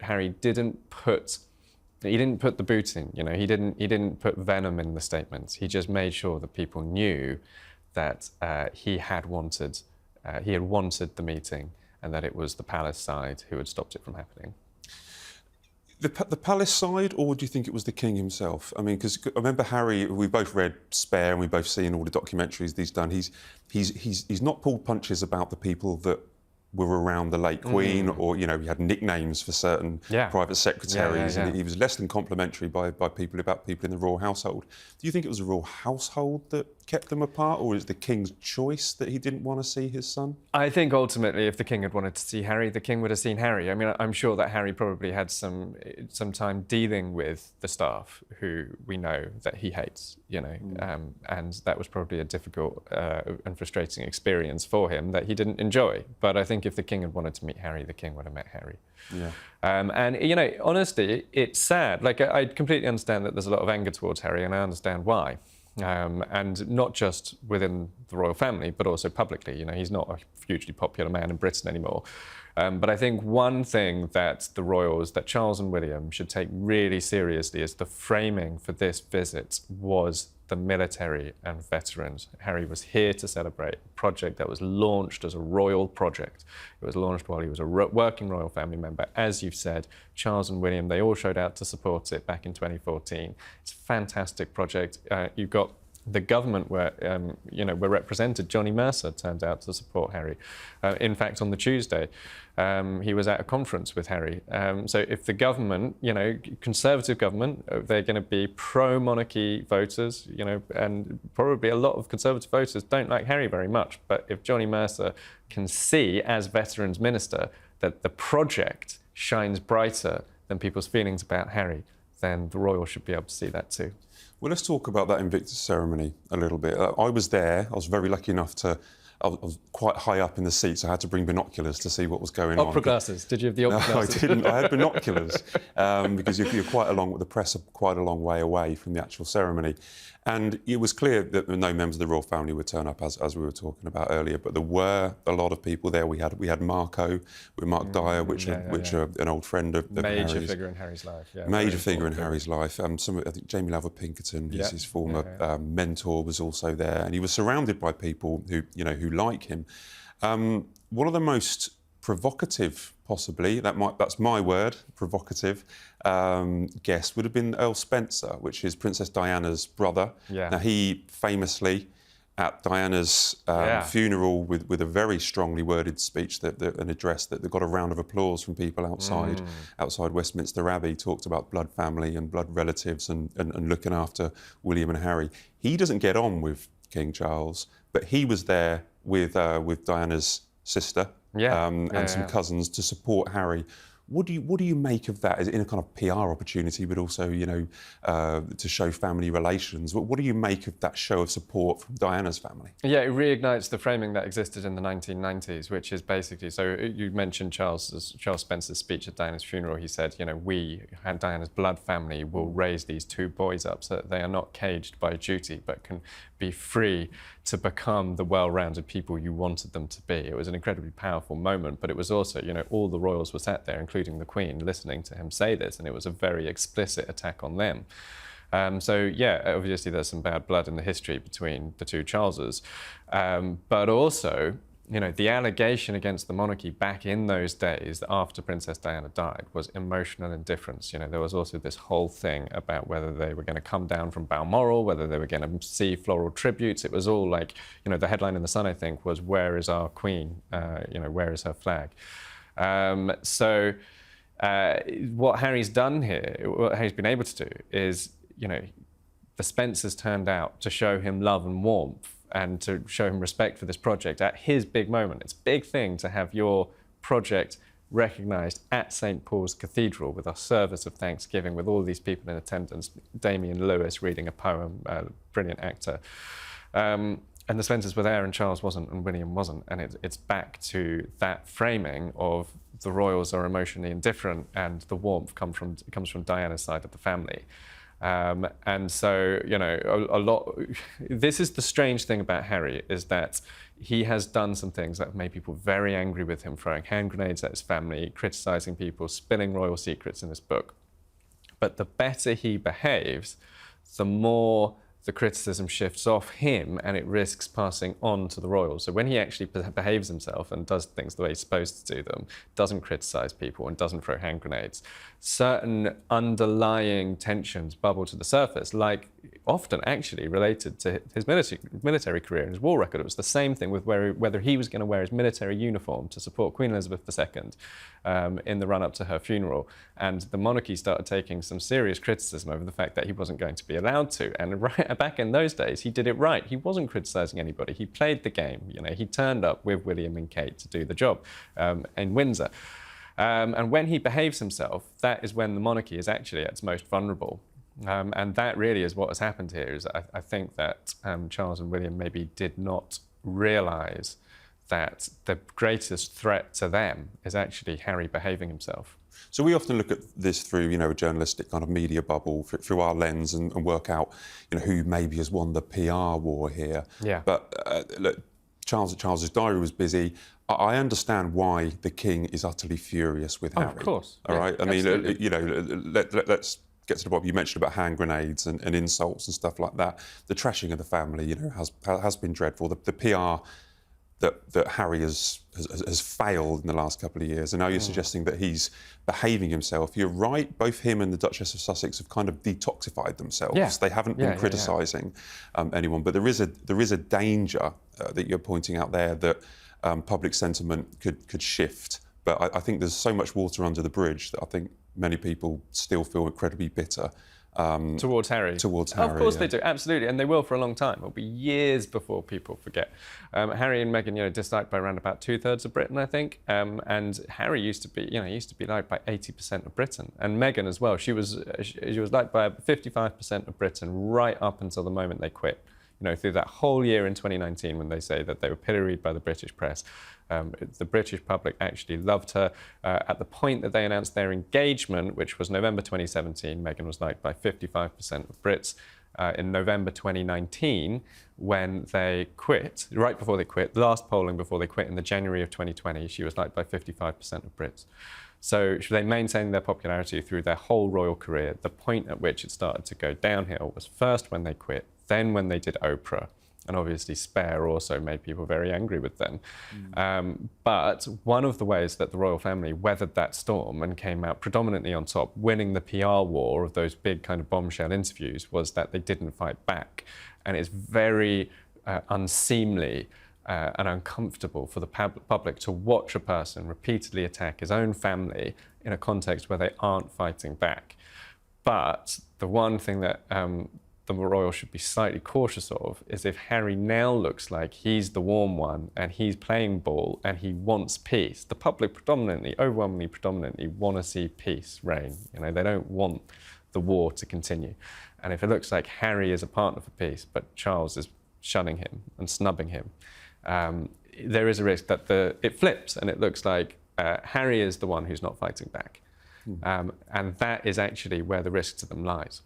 Harry didn't put the boot in. He didn't put venom in the statements. He just made sure that people knew that he had wanted the meeting, and that it was the palace side who had stopped it from happening. The palace side, or do you think it was the king himself? I mean, because I remember Harry. We both read Spare, and we both seen all the documentaries he's done. He's not pulled punches about the people that were around the late Queen, or he had nicknames for certain private secretaries, and he was less than complimentary by people about people in the royal household. Do you think it was the royal household that kept them apart, or is it the king's choice that he didn't want to see his son? I think ultimately, if the king had wanted to see Harry, the king would have seen Harry. I mean, I'm sure that Harry probably had some time dealing with the staff, who we know that he hates, and that was probably a difficult and frustrating experience for him that he didn't enjoy. But I think if the king had wanted to meet Harry, the king would have met Harry. Yeah. And honestly, it's sad. Like, I completely understand that there's a lot of anger towards Harry, and I understand why. And not just within the royal family, but also publicly. He's not a hugely popular man in Britain anymore. But I think one thing that the royals, that Charles and William, should take really seriously is the framing for this visit was the military and veterans. Harry was here to celebrate a project that was launched as a royal project. It was launched while he was a working royal family member. As you've said, Charles and William, they all showed out to support it back in 2014. It's a fantastic project. You've got the government were represented. Johnny Mercer turned out to support Harry. In fact, on the Tuesday, he was at a conference with Harry. So if the government, Conservative government, they're going to be pro-monarchy voters, and probably a lot of Conservative voters don't like Harry very much. But if Johnny Mercer can see, as Veterans Minister, that the project shines brighter than people's feelings about Harry, then the royals should be able to see that too. Well, let's talk about that Invictus ceremony a little bit. I was there. I was very lucky enough to... I was quite high up in the seats. I had to bring binoculars to see what was going on. Opera glasses? Did you have the opera glasses? No, I didn't. I had binoculars because you're quite along with the press, are quite a long way away from the actual ceremony. And it was clear that no members of the royal family would turn up, as we were talking about earlier. But there were a lot of people there. We had Mark Dyer, which are an old friend of Harry's. Major figure in Harry's life. Yeah, major figure in Harry's life. I think Jamie Lowther Pinkerton, his former mentor, was also there, and he was surrounded by people who like him. One of the most provocative, possibly, that's my word, provocative, guest would have been Earl Spencer, which is Princess Diana's brother. Yeah. Now, he famously, at Diana's funeral, with a very strongly worded speech, an address that got a round of applause from people outside Westminster Abbey, talked about blood family and blood relatives and looking after William and Harry. He doesn't get on with King Charles, but he was there with Diana's sister and some cousins to support Harry. What do you make of that, as in a kind of PR opportunity, but also to show family relations? What do you make of that show of support from Diana's family? Yeah, it reignites the framing that existed in the 1990s, which is basically, so you mentioned Charles Spencer's speech at Diana's funeral. He said, we, Diana's blood family, will raise these two boys up so that they are not caged by duty, but can be free to become the well-rounded people you wanted them to be. It was an incredibly powerful moment, but it was also, all the royals were sat there, including the Queen, listening to him say this, and it was a very explicit attack on them. So, obviously there's some bad blood in the history between the two Charleses, but also, the allegation against the monarchy back in those days after Princess Diana died was emotional indifference. There was also this whole thing about whether they were going to come down from Balmoral, whether they were going to see floral tributes. It was all like, the headline in The Sun, I think, was, "Where is our Queen? Where is her flag?" What Harry's done here, what Harry's been able to do is, the Spencers turned out to show him love and warmth and to show him respect for this project at his big moment. It's a big thing to have your project recognised at St Paul's Cathedral with a service of thanksgiving with all these people in attendance, Damian Lewis reading a poem, a brilliant actor. And the Spencers were there and Charles wasn't and William wasn't. And it's back to that framing of the royals are emotionally indifferent and the warmth comes from Diana's side of the family. And so, you know, a lot. This is the strange thing about Harry, is that he has done some things that have made people very angry with him, throwing hand grenades at his family, criticising people, spilling royal secrets in his book. But the better he behaves, the more the criticism shifts off him and it risks passing on to the royals. So when he actually behaves himself and does things the way he's supposed to do them, doesn't criticise people and doesn't throw hand grenades, certain underlying tensions bubble to the surface, like often actually related to his military career and his war record. It was the same thing with whether he was going to wear his military uniform to support Queen Elizabeth II in the run-up to her funeral. And the monarchy started taking some serious criticism over the fact that he wasn't going to be allowed to. And back in those days, he did it right. He wasn't criticising anybody. He played the game. You know, he turned up with William and Kate to do the job in Windsor. And when he behaves himself, that is when the monarchy is actually at its most vulnerable. And that really is what has happened here. Is I think that Charles and William maybe did not realise that the greatest threat to them is actually Harry behaving himself. So we often look at this through, you know, a journalistic kind of media bubble, through our lens, and work out, you know, who maybe has won the PR war here. Yeah. But look, Charles's diary was busy. I understand why the king is utterly furious with Harry. Of course. All right. I mean, absolutely. you know, let's get to the bottom. You mentioned about hand grenades and insults and stuff like that. The trashing of the family, you know, has been dreadful. The PR that Harry has failed in the last couple of years, and now you're suggesting that he's behaving himself. You're right, both him and the Duchess of Sussex have kind of detoxified themselves. Yeah. They haven't been criticising anyone, but there is a danger that you're pointing out there, that public sentiment could shift. But I think there's so much water under the bridge that I think many people still feel incredibly bitter. Towards Harry. Towards Harry, of course they do, absolutely, and they will for a long time. It'll be years before people forget. Harry and Meghan, you know, disliked by around about 2/3 of Britain, I think. And Harry used to be liked by 80% of Britain, and Meghan as well. She was liked by 55% of Britain right up until the moment they quit. You know, through that whole year in 2019, when they say that they were pilloried by the British press. The British public actually loved her. At the point that they announced their engagement, which was November 2017, Meghan was liked by 55% of Brits. In November 2019, when they quit, right before they quit, last polling before they quit in the January of 2020, she was liked by 55% of Brits. So they maintained their popularity through their whole royal career. The point at which it started to go downhill was first when they quit, then when they did Oprah. And obviously Spare also made people very angry with them. But one of the ways that the royal family weathered that storm and came out predominantly on top, winning the PR war of those big kind of bombshell interviews, was that they didn't fight back. And it's very unseemly and uncomfortable for the public to watch a person repeatedly attack his own family in a context where they aren't fighting back. But the one thing that the royal should be slightly cautious of is if Harry now looks like he's the warm one and he's playing ball and he wants peace. The public overwhelmingly predominantly want to see peace reign. You know, they don't want the war to continue. And if it looks like Harry is a partner for peace, but Charles is shunning him and snubbing him, there is a risk that it flips and it looks like Harry is the one who's not fighting back. And that is actually where the risk to them lies.